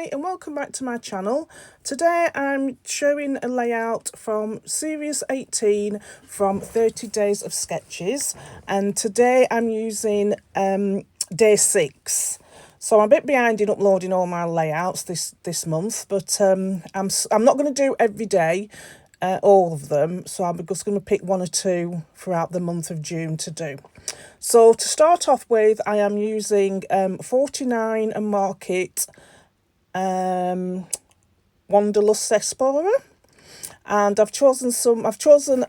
Hi and welcome back to my channel. Today I'm showing a layout from series 18 from 30 Days of Sketches, and today I'm using day 6. So I'm a bit behind in uploading all my layouts this month, but I'm not going to do every day, all of them, so I'm just going to pick one or two throughout the month of June to do. So to start off with, I am using 49 and Market Wanderlust Explorer, and I've chosen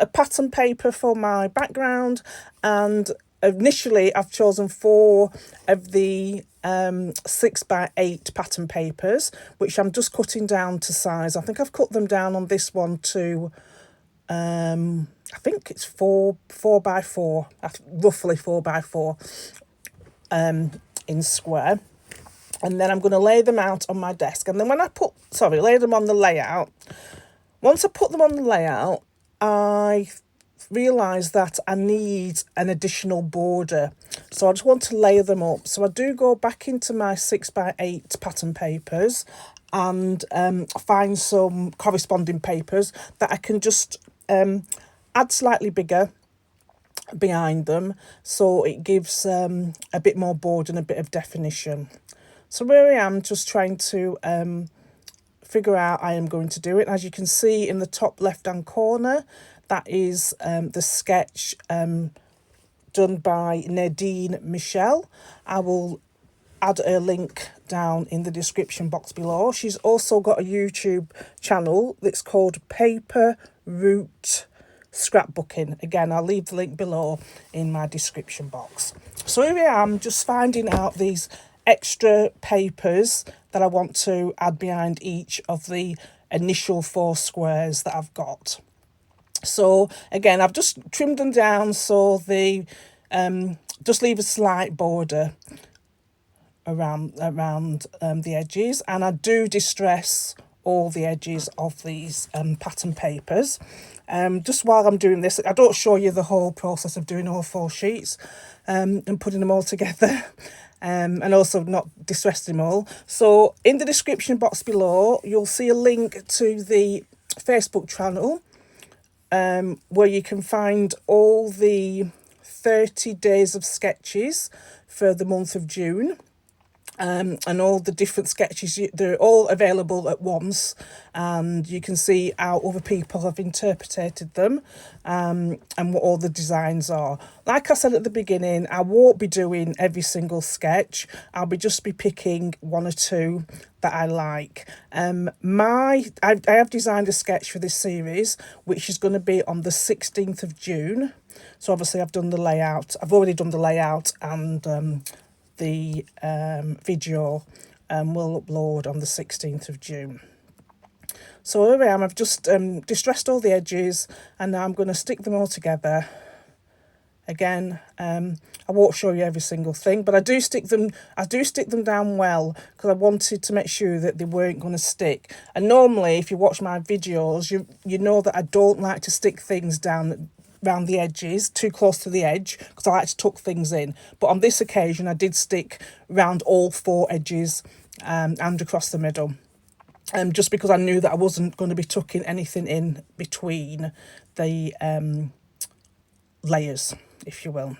a pattern paper for my background, and initially I've chosen 4 of the 6x8 pattern papers, which I'm just cutting down to size. I think I've cut them down on this one to I think it's 4x4, roughly 4x4 in square. And then I'm going to lay them out on my desk. And then when I lay them on the layout, once I put them on the layout, I realised that I need an additional border. So I just want to lay them up. So I do go back into my 6x8 pattern papers and find some corresponding papers that I can just add slightly bigger behind them, so it gives a bit more border and a bit of definition. So where I am just trying to figure out I am going to do it. As you can see in the top left hand corner, that is the sketch done by Nadine Michelle. I will add a link down in the description box below. She's also got a YouTube channel that's called Paper Route Scrapbooking. Again, I'll leave the link below in my description box. So here I am, just finding out these extra papers that I want to add behind each of the initial 4 squares that I've got. So again, I've just trimmed them down so they just leave a slight border around the edges, and I do distress all the edges of these pattern papers. Just while I'm doing this, I don't show you the whole process of doing all 4 sheets and putting them all together, and also not distress them all. So in the description box below, you'll see a link to the Facebook channel where you can find all the 30 days of sketches for the month of June. And all the different sketches, they're all available at once, and you can see how other people have interpreted them, and what all the designs are. Like I said at the beginning, I won't be doing every single sketch. I'll just be picking 1 or 2 that I like. I have designed a sketch for this series, which is going to be on the 16th of June. So obviously I've already done the layout, and the video will upload on the 16th of June. So here I am, I've just distressed all the edges, and now I'm going to stick them all together. Again, I won't show you every single thing, but I do stick them down well, because I wanted to make sure that they weren't going to stick. And normally, if you watch my videos, you know that I don't like to stick things down around the edges too close to the edge, because I like to tuck things in. But on this occasion I did stick round all 4 edges and across the middle, just because I knew that I wasn't going to be tucking anything in between the layers, if you will.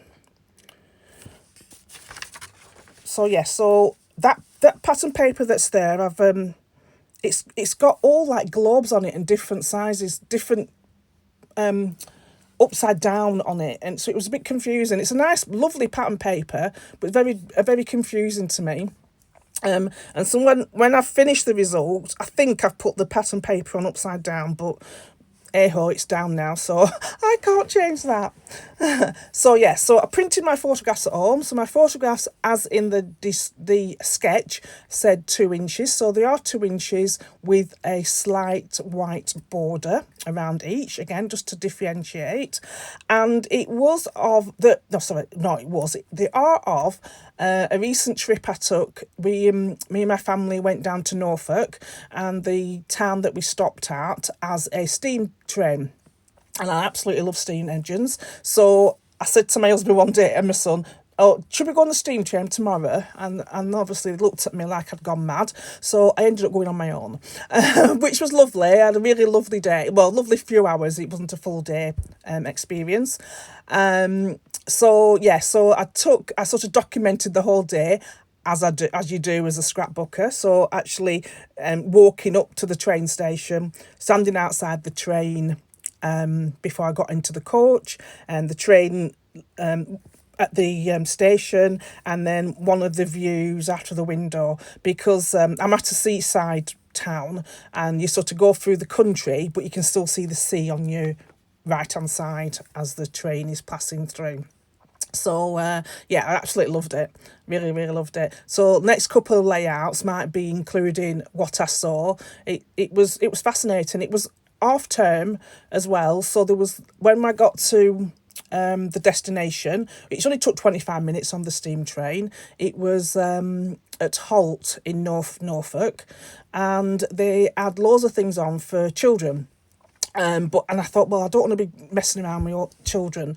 So yeah, so that pattern paper that's there, I've it's got all like globes on it and different sizes, different upside down on it, and so it was a bit confusing. It's a nice lovely pattern paper, but very confusing to me. And so when I finished the result, I think I've put the pattern paper on upside down, but hey-ho, it's down now, so I can't change that. So yeah, so I printed my photographs at home. So my photographs, as in the sketch, said 2 inches. So they are 2 inches with a slight white border around each, again, just to differentiate. And it was they are of a recent trip I took. Me and my family went down to Norfolk, and the town that we stopped at has a steam train, and I absolutely love steam engines. So I said to my husband one day and my son, oh, should we go on the steam train tomorrow? And obviously they looked at me like I'd gone mad. So I ended up going on my own, which was lovely. I had a really lovely day. Well, lovely few hours. It wasn't a full day experience. So yeah, so I sort of documented the whole day as you do as a scrapbooker. So actually, walking up to the train station, standing outside the train, before I got into the coach, and the train at the station, and then one of the views out of the window, because I'm at a seaside town, and you sort of go through the country, but you can still see the sea on your right hand side as the train is passing through. So yeah, I absolutely loved it. Really, really loved it. So next couple of layouts might be including what I saw. It was fascinating. It was half term as well. So there was, when I got to the destination, it only took 25 minutes on the steam train. It was at Holt in Norfolk, and they had loads of things on for children. And I thought, well, I don't want to be messing around with all children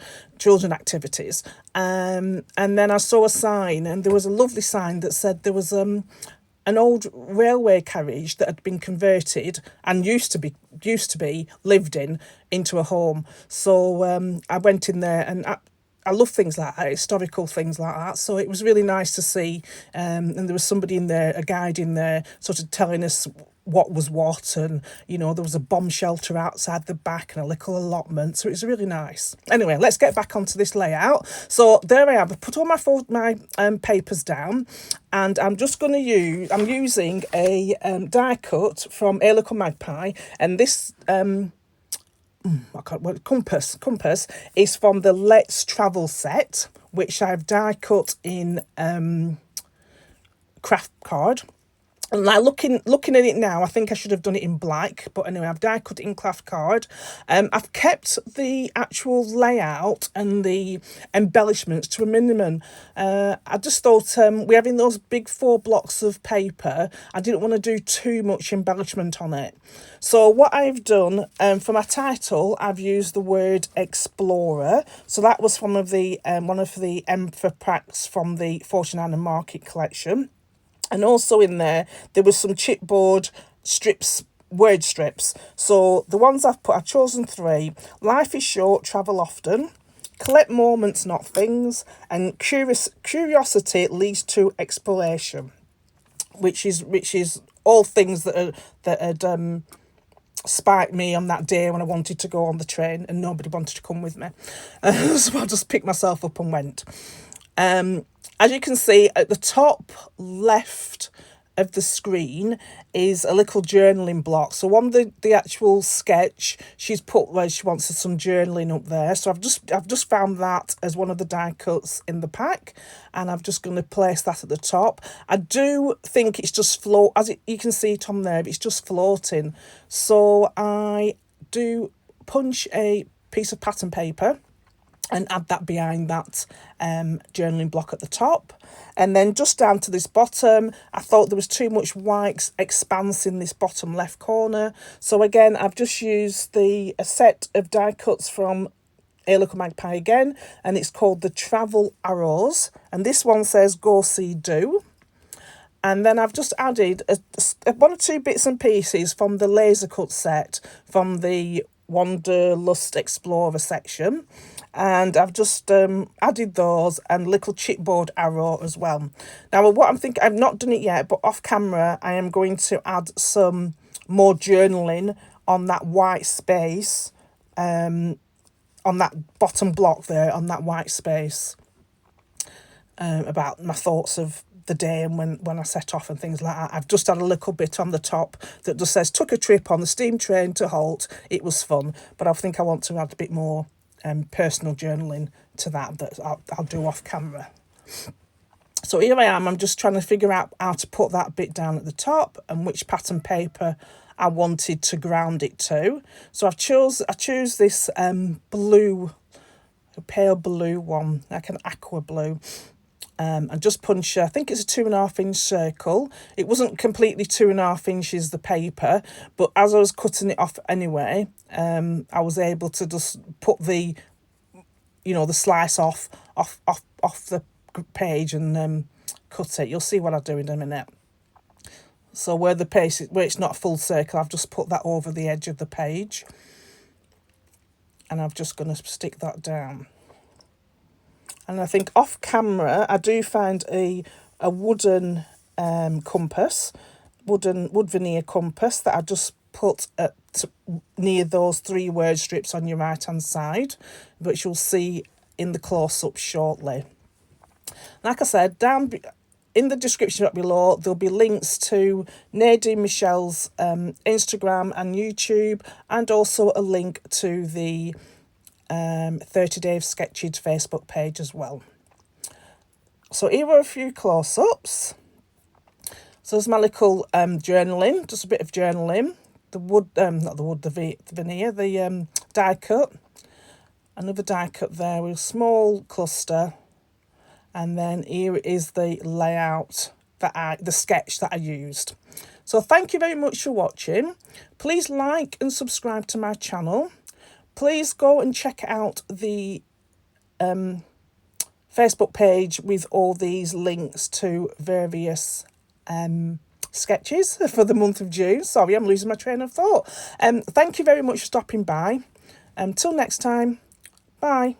activities. And then I saw a sign, and there was a lovely sign that said there was an old railway carriage that had been converted and used to be lived in into a home. So I went in there, and I love things like that, historical things like that. So it was really nice to see. And there was somebody in there, a guide in there, sort of telling us what was what. And, there was a bomb shelter outside the back and a little allotment. So it was really nice. Anyway, let's get back onto this layout. So there I have. I put all my papers down, and I'm just going to I'm using a die cut from a local Magpie. And this compass is from the Let's Travel set, which I've die cut in craft card. And now looking at it now, I think I should have done it in black, but anyway, I've die cut it in craft card. I've kept the actual layout and the embellishments to a minimum. I just thought, we're having those big 4 blocks of paper. I didn't want to do too much embellishment on it. So what I've done, for my title, I've used the word Explorer. So that was one of the Emperor packs from the 49 and Market collection. And also in there was some chipboard strips, word strips. So the ones I've chosen 3. Life is short, travel often. Collect moments, not things. And curiosity leads to exploration, which is all things that had spiked me on that day when I wanted to go on the train and nobody wanted to come with me. So I just picked myself up and went. As you can see, at the top left of the screen is a little journaling block. So on the actual sketch, she's put where she wants some journaling up there. So I've just found that as one of the die cuts in the pack, and I'm just going to place that at the top. I do think it's just you can see it on there, but it's just floating. So I do punch a piece of pattern paper and add that behind that journaling block at the top. And then just down to this bottom, I thought there was too much white expanse in this bottom left corner. So again, I've just used a set of die cuts from a local Magpie again, and it's called the Travel Arrows. And this one says, go, see, do. And then I've just added one or two bits and pieces from the laser cut set from the Wanderlust Explorer section. And I've just added those and little chipboard arrow as well. Now, what I'm thinking, I've not done it yet, but off camera, I am going to add some more journaling on that white space, on that bottom block there, on that white space, about my thoughts of the day and when I set off and things like that. I've just had a little bit on the top that just says, took a trip on the steam train to Holt. It was fun, but I think I want to add a bit more personal journaling to that I'll do off camera. So here I am. I'm just trying to figure out how to put that bit down at the top and which pattern paper I wanted to ground it to. So I choose this blue, a pale blue one, like an aqua blue. And just punch, I think it's a 2.5 inch circle. It wasn't completely 2.5 inches the paper, but as I was cutting it off anyway, I was able to just put the slice off the page and cut it. You'll see what I do in a minute. So where the page, where it's not a full circle, I've just put that over the edge of the page. And I'm just going to stick that down. And I think off camera, I do find a wooden compass, wood veneer compass that I just put near those 3 word strips on your right hand side, which you'll see in the close-up shortly. Like I said, down in the description below, there'll be links to Nadine Michelle's Instagram and YouTube, and also a link to the 30 Days Sketched Facebook page as well. So here are a few close-ups. So there's my little journaling, just a bit of journaling. The wood, not the wood, the veneer, the die cut. Another die cut there with a small cluster. And then here is the layout, the sketch that I used. So thank you very much for watching. Please like and subscribe to my channel. Please go and check out the Facebook page with all these links to various sketches for the month of June. Sorry, I'm losing my train of thought. Thank you very much for stopping by. Till next time, bye.